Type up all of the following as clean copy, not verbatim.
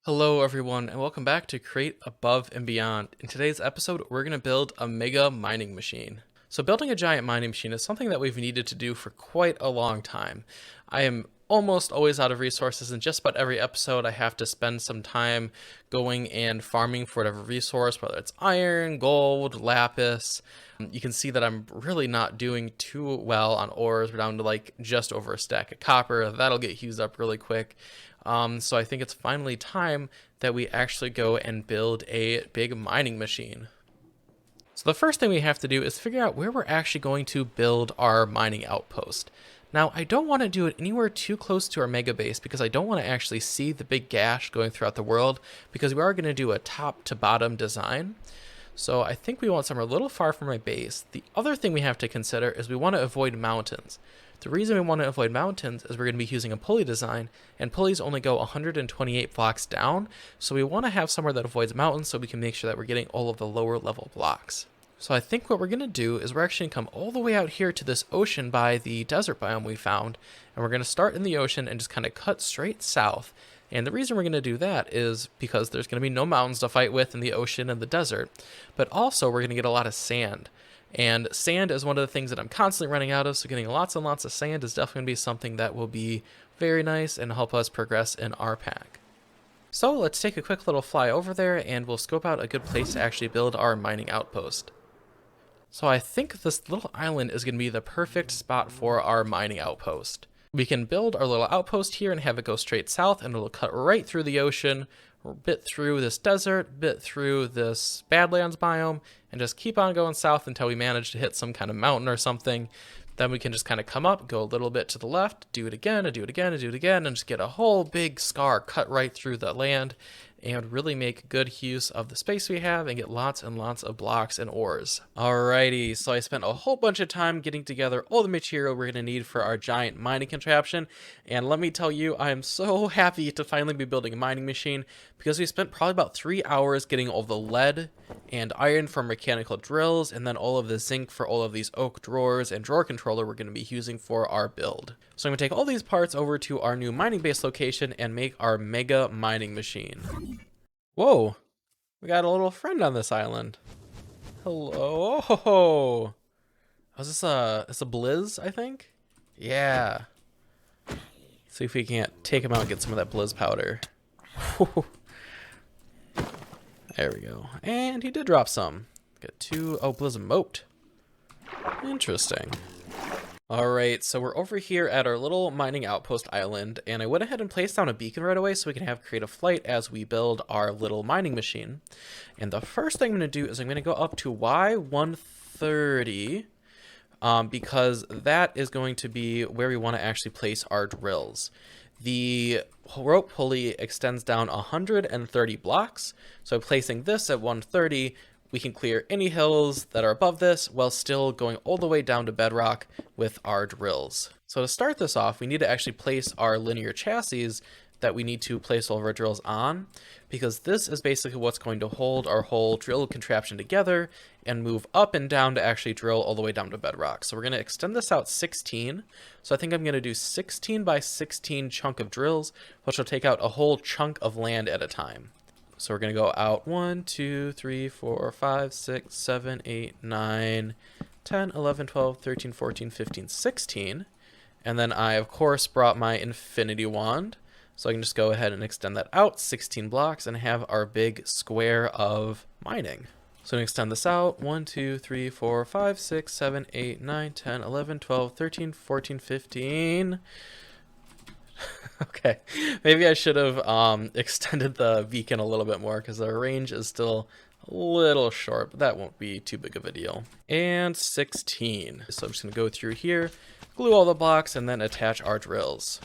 Hello everyone and welcome back to Create Above and Beyond. In today's episode, we're going to build a mega mining machine. So building a giant mining machine is something that we've needed to do for quite a long time. I am almost always out of resources, and just about every episode I have to spend some time going and farming for whatever resource, whether it's iron, gold, lapis. You can see that I'm really not doing too well on ores. We're down to like just over a stack of copper. That'll get used up really quick. So I think it's finally time that we actually go and build a big mining machine. So the first thing we have to do is figure out where we're actually going to build our mining outpost. Now, I don't want to do it anywhere too close to our mega base because I don't want to actually see the big gash going throughout the world, because we are going to do a top to bottom design. So I think we want somewhere a little far from our base. The other thing we have to consider is we want to avoid mountains. The reason we want to avoid mountains is we're going to be using a pulley design, and pulleys only go 128 blocks down, so we want to have somewhere that avoids mountains so we can make sure that we're getting all of the lower level blocks. So I think what we're going to do is we're actually going to come all the way out here to this ocean by the desert biome we found, and we're going to start in the ocean and just kind of cut straight south. And the reason we're going to do that is because there's going to be no mountains to fight with in the ocean and the desert, but also we're going to get a lot of sand. And sand is one of the things that I'm constantly running out of, so getting lots and lots of sand is definitely going to be something that will be very nice and help us progress in our pack. So let's take a quick little fly over there and we'll scope out a good place to actually build our mining outpost. So I think this little island is going to be the perfect spot for our mining outpost. We can build our little outpost here and have it go straight south, and it'll cut right through the ocean, bit through this desert, bit through this Badlands biome, and just keep on going south until we manage to hit some kind of mountain or something. Then we can just kind of come up, go a little bit to the left, do it again, and do it again, and do it again, and just get a whole big scar cut right through the land, and really make good use of the space we have and get lots and lots of blocks and ores. Alrighty, so I spent a whole bunch of time getting together all the material we're going to need for our giant mining contraption, and let me tell you, I am so happy to finally be building a mining machine, because we spent probably about 3 hours getting all the lead and iron from mechanical drills, and then all of the zinc for all of these oak drawers and drawer controller we're going to be using for our build. So I'm going to take all these parts over to our new mining base location and make our mega mining machine. Whoa, we got a little friend on this island. Hello. Oh, is this a Bizz, I think? Yeah. See if we can't take him out and get some of that Bizz powder. There we go. And he did drop some. Got 2. Oh, Bizz moat. Interesting. Alright, so we're over here at our little mining outpost island, and I went ahead and placed down a beacon right away so we can have creative flight as we build our little mining machine. And the first thing I'm going to do is I'm going to go up to Y130, because that is going to be where we want to actually place our drills. The rope pulley extends down 130 blocks, so placing this at 130, we can clear any hills that are above this while still going all the way down to bedrock with our drills. So to start this off, we need to actually place our linear chassis that we need to place all of our drills on, because this is basically what's going to hold our whole drill contraption together and move up and down to actually drill all the way down to bedrock. So we're going to extend this out 16. So I think I'm going to do 16 by 16 chunk of drills, which will take out a whole chunk of land at a time. So we're going to go out 1, 2, 3, 4, 5, 6, 7, 8, 9, 10, 11, 12, 13, 14, 15, 16. And then I, of course, brought my infinity wand. So I can just go ahead and extend that out 16 blocks and have our big square of mining. So I'm going to extend this out 1, 2, 3, 4, 5, 6, 7, 8, 9, 10, 11, 12, 13, 14, 15. Okay, maybe I should have extended the beacon a little bit more because the range is still a little short, but that won't be too big of a deal. And 16. So I'm just going to go through here, glue all the blocks, and then attach our drills.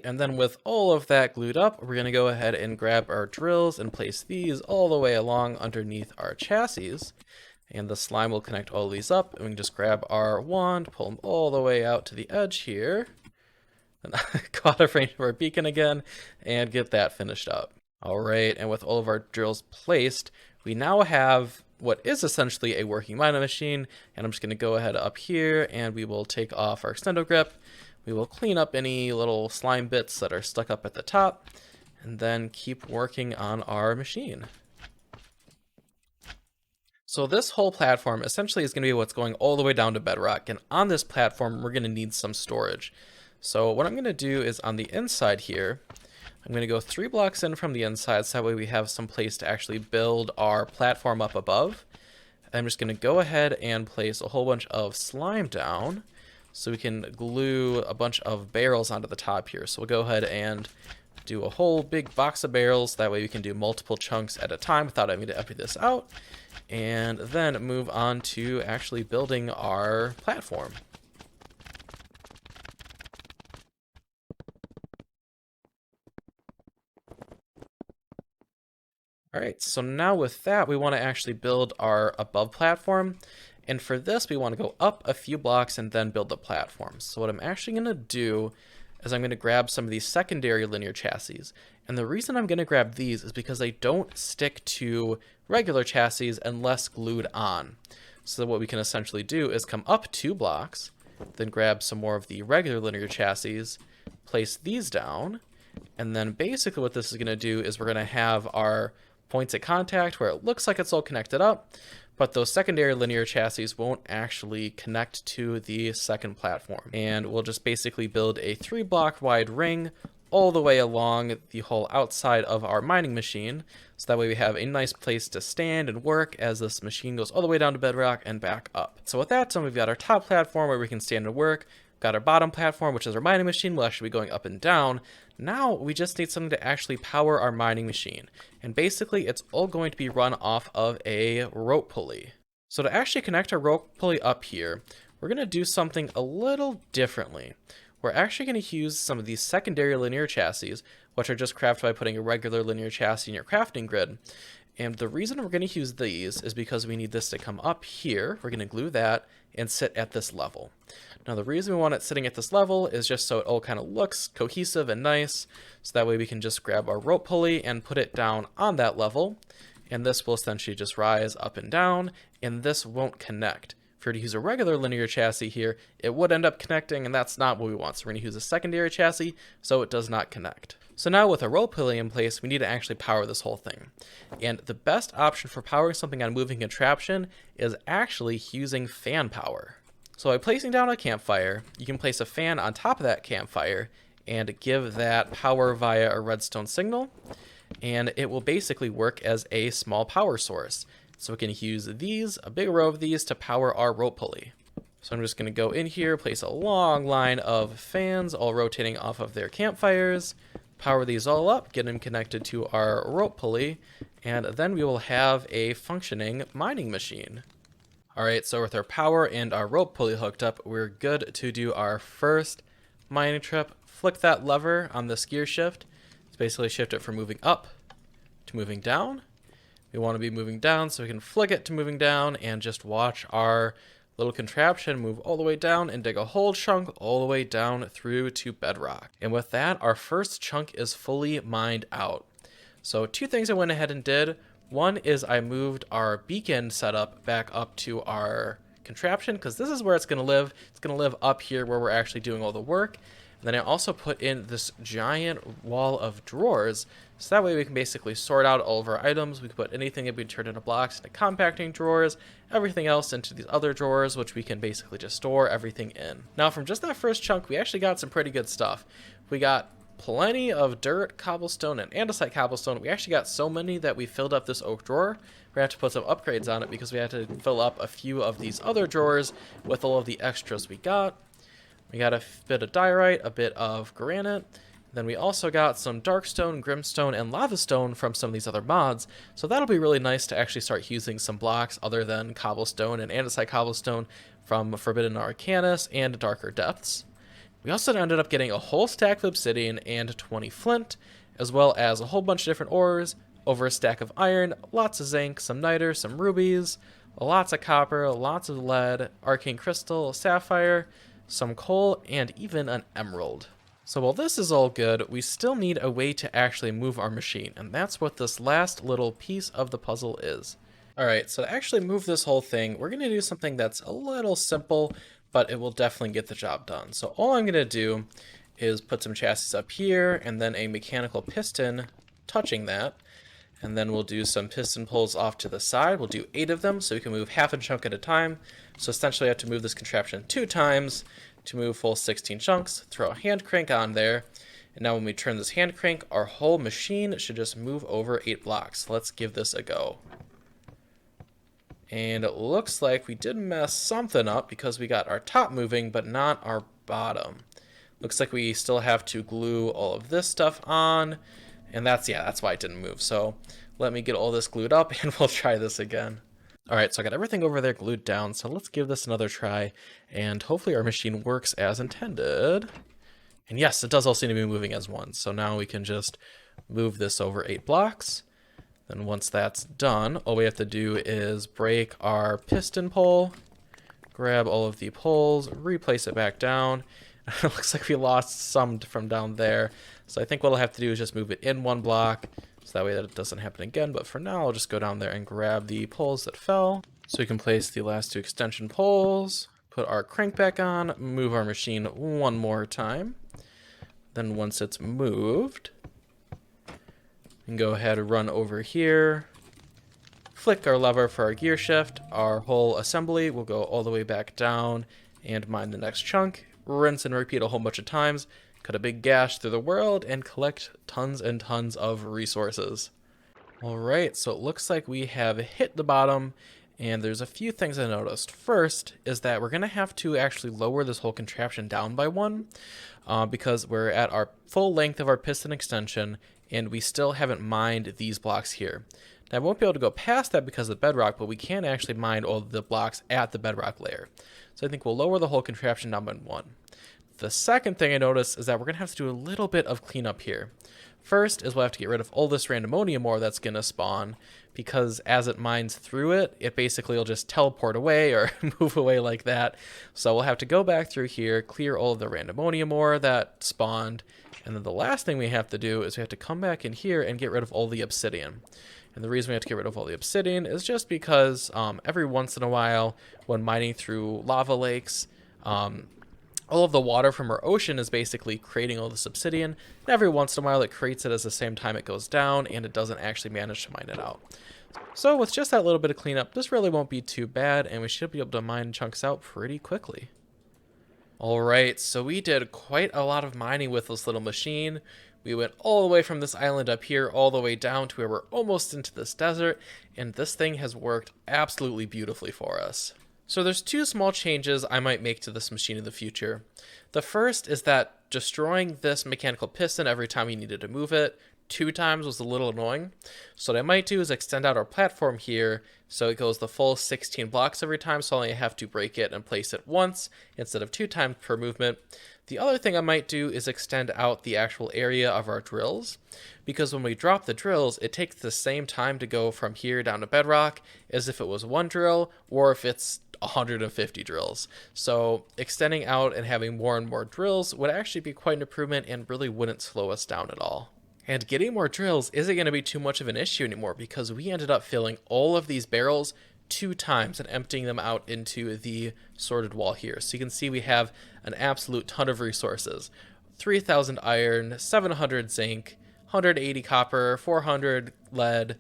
And then with all of that glued up, we're going to go ahead and grab our drills and place these all the way along underneath our chassis. And the slime will connect all these up, and we can just grab our wand, pull them all the way out to the edge here. And go out of range of our beacon again, and get that finished up. All right, and with all of our drills placed, we now have what is essentially a working mining machine. And I'm just going to go ahead up here and we will take off our extendo grip. We will clean up any little slime bits that are stuck up at the top and then keep working on our machine. So this whole platform essentially is going to be what's going all the way down to bedrock. And on this platform, we're going to need some storage. So what I'm going to do is on the inside here, I'm going to go 3 blocks in from the inside, so that way we have some place to actually build our platform up above. I'm just going to go ahead and place a whole bunch of slime down so we can glue a bunch of barrels onto the top here. So we'll go ahead and do a whole big box of barrels. That way we can do multiple chunks at a time without having to empty this out. And then move on to actually building our platform. All right, so now with that, we want to actually build our above platform. And for this, we want to go up a few blocks and then build the platform. So what I'm actually going to do is I'm going to grab some of these secondary linear chassis. And the reason I'm going to grab these is because they don't stick to regular chassis unless glued on. So what we can essentially do is come up 2 blocks, then grab some more of the regular linear chassis, place these down, and then basically what this is going to do is we're going to have our points of contact where it looks like it's all connected up, but those secondary linear chassis won't actually connect to the second platform. And we'll just basically build a 3 block wide ring all the way along the whole outside of our mining machine. So that way we have a nice place to stand and work as this machine goes all the way down to bedrock and back up. So with that done, we've got our top platform where we can stand and work. Got our bottom platform, which is our mining machine. We'll actually be going up and down. Now we just need something to actually power our mining machine. And basically it's all going to be run off of a rope pulley. So to actually connect our rope pulley up here, we're going to do something a little differently. We're actually going to use some of these secondary linear chassis, which are just crafted by putting a regular linear chassis in your crafting grid. And the reason we're going to use these is because we need this to come up here. We're going to glue that and sit at this level. Now the reason we want it sitting at this level is just so it all kind of looks cohesive and nice. So that way we can just grab our rope pulley and put it down on that level. And this will essentially just rise up and down, and this won't connect. If we were to use a regular linear chassis here, it would end up connecting, and that's not what we want. So we're going to use a secondary chassis so it does not connect. So now with a rope pulley in place, we need to actually power this whole thing. And the best option for powering something on a moving contraption is actually using fan power. So by placing down a campfire, you can place a fan on top of that campfire and give that power via a redstone signal, and it will basically work as a small power source. So we can use these, a big row of these, to power our rope pulley. So I'm just going to go in here, place a long line of fans all rotating off of their campfires, power these all up, get them connected to our rope pulley, and then we will have a functioning mining machine. Alright, so with our power and our rope pulley hooked up, we're good to do our first mining trip. Flick that lever on this gear shift. It's basically shift it from moving up to moving down. We want to be moving down, so we can flick it to moving down and just watch our little contraption move all the way down and dig a whole chunk all the way down through to bedrock. And with that, our first chunk is fully mined out. So 2 things I went ahead and did. One is I moved our beacon setup back up to our contraption because this is where it's going to live. It's going to live up here where we're actually doing all the work. And then I also put in this giant wall of drawers, so that way we can basically sort out all of our items. We can put anything that we turned into blocks into compacting drawers, everything else into these other drawers, which we can basically just store everything in. Now from just that first chunk, we actually got some pretty good stuff. We got plenty of dirt, cobblestone, and andesite cobblestone. We actually got so many that we filled up this oak drawer. We had to put some upgrades on it because we had to fill up a few of these other drawers with all of the extras we got. We got a bit of diorite, a bit of granite. Then we also got some darkstone, grimstone, and lavastone from some of these other mods. So that'll be really nice to actually start using some blocks other than cobblestone and andesite cobblestone from Forbidden Arcanus and Darker Depths. We also ended up getting a whole stack of obsidian and 20 flint, as well as a whole bunch of different ores, over a stack of iron, lots of zinc, some niter, some rubies, lots of copper, lots of lead, arcane crystal, sapphire, some coal, and even an emerald. So while this is all good, we still need a way to actually move our machine, and that's what this last little piece of the puzzle is. Alright, so to actually move this whole thing, we're going to do something that's a little simple, but it will definitely get the job done. So all I'm going to do is put some chassis up here, and then a mechanical piston touching that. And then we'll do some piston pulls off to the side. We'll do 8 of them, so we can move half a chunk at a time. So essentially I have to move this contraption 2 times to move full 16 chunks, throw a hand crank on there. And now when we turn this hand crank, our whole machine should just move over 8 blocks. Let's give this a go. And it looks like we did mess something up because we got our top moving, but not our bottom. Looks like we still have to glue all of this stuff on. And that's why it didn't move. So let me get all this glued up and we'll try this again. All right, so I got everything over there glued down. So let's give this another try. And hopefully our machine works as intended. And yes, it does all seem to be moving as one. So now we can just move this over 8 blocks. Then once that's done, all we have to do is break our piston pole, grab all of the poles, replace it back down. It looks like we lost some from down there. So I think what I'll have to do is just move it in 1 block so that way that it doesn't happen again. But for now, I'll just go down there and grab the poles that fell. So we can place the last 2 extension poles, put our crank back on, move our machine 1 more time. Then once it's moved, we can go ahead and run over here, flick our lever for our gear shift. Our whole assembly will go all the way back down and mine the next chunk. Rinse and repeat a whole bunch of times, cut a big gash through the world, and collect tons and tons of resources. Alright, so it looks like we have hit the bottom, and there's a few things I noticed. First is that we're going to have to actually lower this whole contraption down by 1, because we're at our full length of our piston extension, and we still haven't mined these blocks here. Now, I won't be able to go past that because of the bedrock, but we can actually mine all the blocks at the bedrock layer. So I think we'll lower the whole contraption down by 1. The second thing I noticed is that we're going to have to do a little bit of cleanup here. First is we'll have to get rid of all this randomonium ore that's going to spawn, because as it mines through it, it basically will just teleport away or move away like that. So we'll have to go back through here, clear all of the randomonium ore that spawned, and then the last thing we have to do is we have to come back in here and get rid of all the obsidian. And the reason we have to get rid of all the obsidian is just because every once in a while, when mining through lava lakes, all of the water from our ocean is basically creating all this obsidian. And every once in a while, it creates it at the same time it goes down, and it doesn't actually manage to mine it out. So with just that little bit of cleanup, this really won't be too bad, and we should be able to mine chunks out pretty quickly. Alright, so we did quite a lot of mining with this little machine. We went all the way from this island up here all the way down to where we're almost into this desert, and this thing has worked absolutely beautifully for us. So there's 2 small changes I might make to this machine in the future. The first is that destroying this mechanical piston every time you needed to move it 2 times was a little annoying. So what I might do is extend out our platform here so it goes the full 16 blocks every time, so I only have to break it and place it once instead of 2 times per movement. The other thing I might do is extend out the actual area of our drills, because when we drop the drills, it takes the same time to go from here down to bedrock as if it was 1 drill or if it's 150 drills. So extending out and having more and more drills would actually be quite an improvement and really wouldn't slow us down at all. And getting more drills isn't going to be too much of an issue anymore, because we ended up filling all of these barrels 2 times and emptying them out into the sorted wall here. So you can see we have an absolute ton of resources. 3,000 iron, 700 zinc, 180 copper, 400 lead,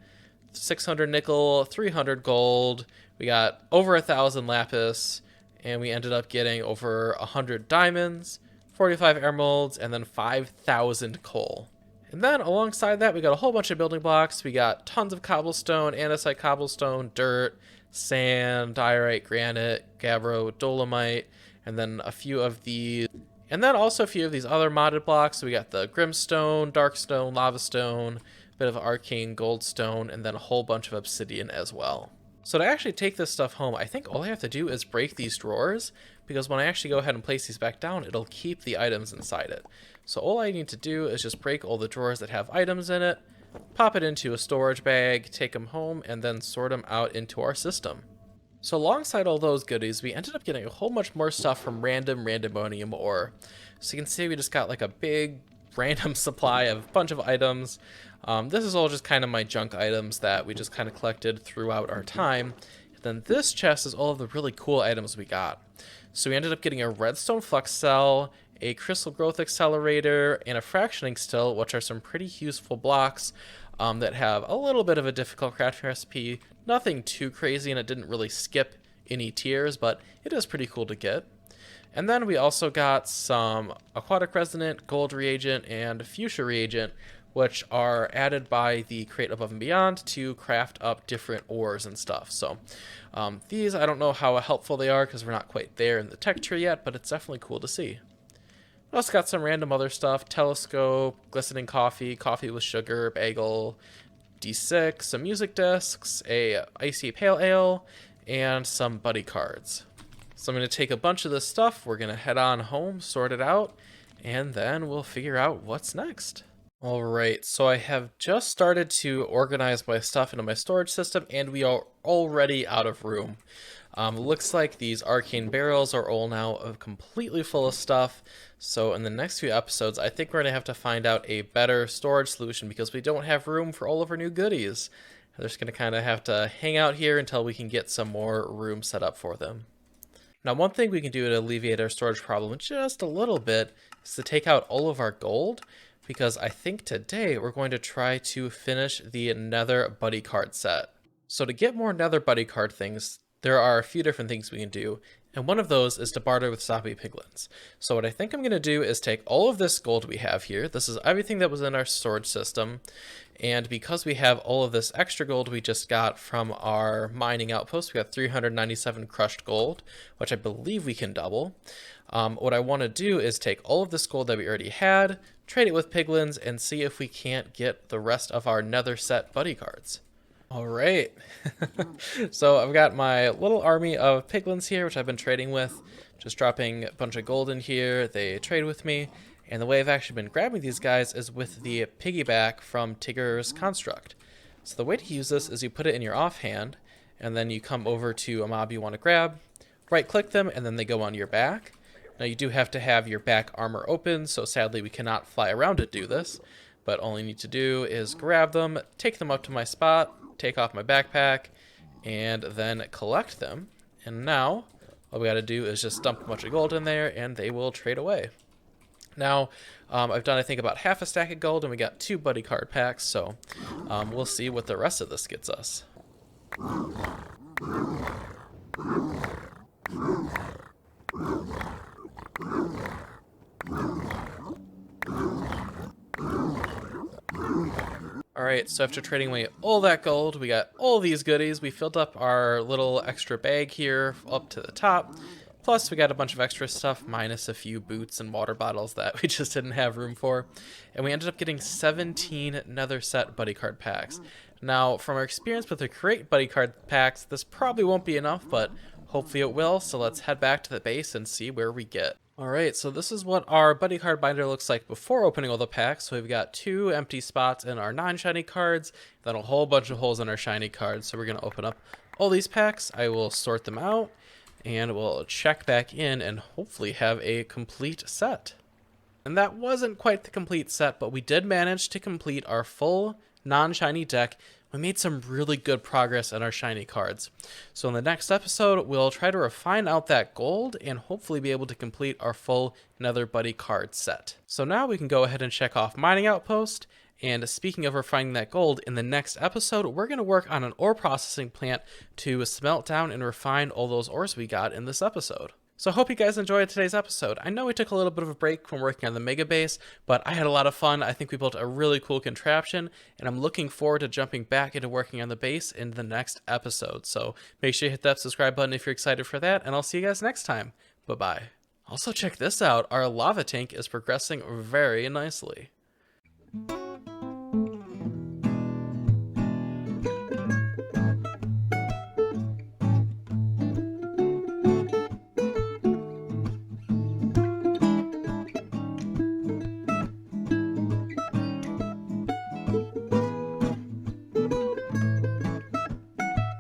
600 nickel, 300 gold. We got over 1,000 lapis, and we ended up getting over 100 diamonds, 45 emeralds, and then 5,000 coal. And then alongside that, we got a whole bunch of building blocks. We got tons of cobblestone, andesite cobblestone, dirt, sand, diorite, granite, gabbro, dolomite, and then a few of these. And then also a few of these other modded blocks. So we got the grimstone, darkstone, lavastone, a bit of arcane goldstone, and then a whole bunch of obsidian as well. So to actually take this stuff home, I think all I have to do is break these drawers, because when I actually go ahead and place these back down, it'll keep the items inside it. So all I need to do is just break all the drawers that have items in it, pop it into a storage bag, take them home, and then sort them out into our system. So alongside all those goodies, we ended up getting a whole bunch more stuff from randomonium ore. So you can see we just got like a big random supply of a bunch of items. This is all just kind of my junk items that we just kind of collected throughout our time. And then this chest is all of the really cool items we got. So we ended up getting a redstone flux cell, a crystal growth accelerator, and a fractioning still, which are some pretty useful blocks that have a little bit of a difficult crafting recipe. Nothing too crazy, and it didn't really skip any tiers, but it is pretty cool to get. And then we also got some aquatic resonant, gold reagent, and fuchsia reagent, which are added by the Create Above and Beyond to craft up different ores and stuff. So these, I don't know how helpful they are because we're not quite there in the tech tree yet, but it's definitely cool to see. We also got some random other stuff: telescope, glistening coffee, coffee with sugar, bagel, D6, some music discs, a icy pale ale, and some buddy cards. So I'm going to take a bunch of this stuff, we're going to head on home, sort it out, and then we'll figure out what's next. Alright, so I have just started to organize my stuff into my storage system, and we are already out of room. Looks like these arcane barrels are all now completely full of stuff, so in the next few episodes I think we're going to have to find out a better storage solution because we don't have room for all of our new goodies. They're just going to kind of have to hang out here until we can get some more room set up for them. Now, one thing we can do to alleviate our storage problem just a little bit is to take out all of our gold, because I think today we're going to try to finish the Nether buddy card set. So to get more Nether buddy card things, there are a few different things we can do, and one of those is to barter with zombie piglins. So what I think I'm going to do is take all of this gold we have here. This is everything that was in our storage system, and because we have all of this extra gold we just got from our mining outpost, we got 397 crushed gold, which I believe we can double. What I want to do is take all of this gold that we already had, trade it with piglins, and see if we can't get the rest of our Nether set buddy cards. All right, so I've got my little army of piglins here, which I've been trading with, just dropping a bunch of gold in here. They trade with me, and the way I've actually been grabbing these guys is with the piggyback from Tigger's construct. So the way to use this is you put it in your offhand, and then you come over to a mob you want to grab, right click them, and then they go on your back. Now you do have to have your back armor open, so sadly we cannot fly around to do this, but all you need to do is grab them, take them up to my spot, take off my backpack, and then collect them. And now all we got to do is just dump a bunch of gold in there and they will trade away. Now I've done I think about half a stack of gold and we got 2 buddy card packs, so we'll see what the rest of this gets us. Alright, so after trading away all that gold, we got all these goodies. We filled up our little extra bag here up to the top. Plus, we got a bunch of extra stuff, minus a few boots and water bottles that we just didn't have room for. And we ended up getting 17 Nether set buddy card packs. Now, from our experience with the Create buddy card packs, this probably won't be enough, but hopefully it will. So let's head back to the base and see where we get. Alright, so this is what our buddy card binder looks like before opening all the packs. So we've got 2 empty spots in our non-shiny cards, then a whole bunch of holes in our shiny cards. So we're going to open up all these packs. I will sort them out, and we'll check back in and hopefully have a complete set. And that wasn't quite the complete set, but we did manage to complete our full non-shiny deck. We made some really good progress on our shiny cards. So in the next episode, we'll try to refine out that gold and hopefully be able to complete our full Nether buddy card set. So now we can go ahead and check off mining outpost. And speaking of refining that gold, in the next episode, we're going to work on an ore processing plant to smelt down and refine all those ores we got in this episode. So I hope you guys enjoyed today's episode. I know we took a little bit of a break from working on the mega base, but I had a lot of fun. I think we built a really cool contraption, and I'm looking forward to jumping back into working on the base in the next episode. So make sure you hit that subscribe button if you're excited for that, and I'll see you guys next time. Bye-bye. Also check this out. Our lava tank is progressing very nicely.